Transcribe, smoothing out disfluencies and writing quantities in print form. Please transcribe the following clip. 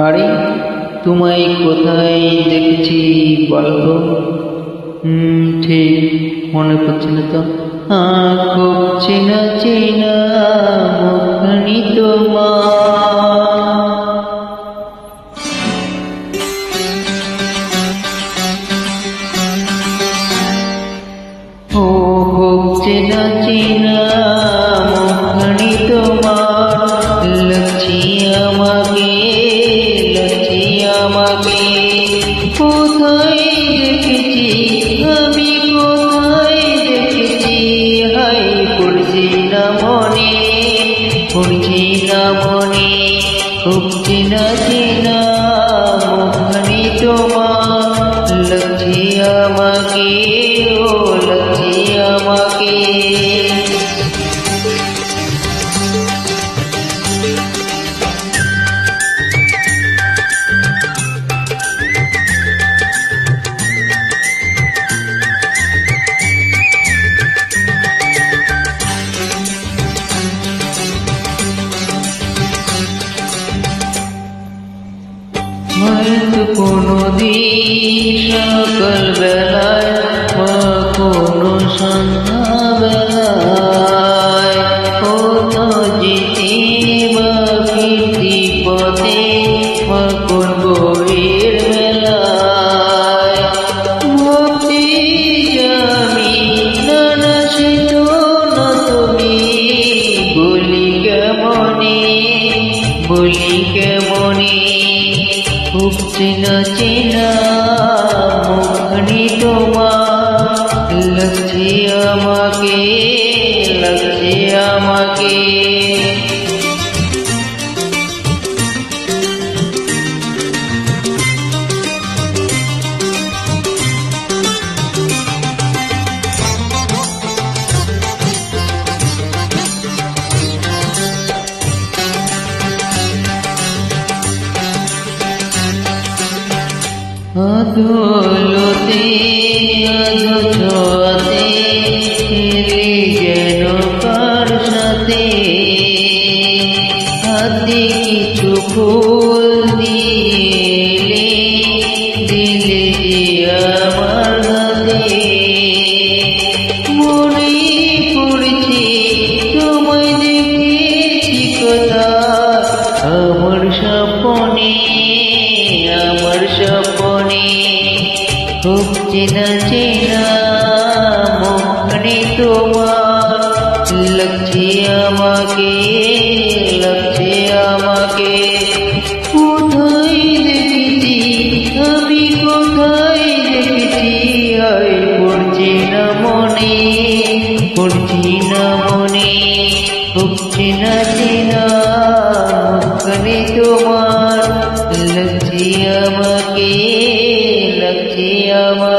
আরে তোমায় কোথায় দেখেছি বলতো? ঠিক মনে পড়ছে না তো। খুব চেনা চেনা মুখখানি তোমার। ও খুব চেনা চেনা মুখখানি তোমার, লাগছে আমাকে, লাগছে আমাকে। কোথায় দেখেছি আমি, কোথায় দেখেছি, হাই পড়ছি না মনে, পড়ছি না মনে। খুব চেনা চেনা মুখখানি তোমার, লাগছে আমাকে, ও লাগছে আমাকে। হয়তো কোনোদিন সকাল বেলায় বা কোনো সন্ধ্যা বেলায়, কোথা যেতে বা ফিরতি পথে বা কোন বইয়ের মেলায়, ভাবতে আমি নানা সে তো না তুমি, বলি কেমনে, বলি কেমনে। খুব চেনা চেনা মুখখানি তোমার, লাগছে আমাকে, লাগছে আমাকে। আদলতে আধো ছোঁয়াতে হেরে যেন কার সাথে, হাতে কিছু ফুল দিলে, দিলে যে আমার হাতে। মনে পড়ছে তোমায় দেখেছি কোথায়, আমার স্বপ্নে, আমার স্বপ্নে। খুব চেনা চেনা মুখখানি তোমার, লাগছে আমাকে, লাগছে আমাকে। কোথায় দেখেছি আমি, কোথায় দেখেছি, আয় পড়ছে না মনে, পড়ছি না মনে। খুব চেনা চেনা মুখখানি তোমার, লাগছে আমাকে, লাগছে আমাকে।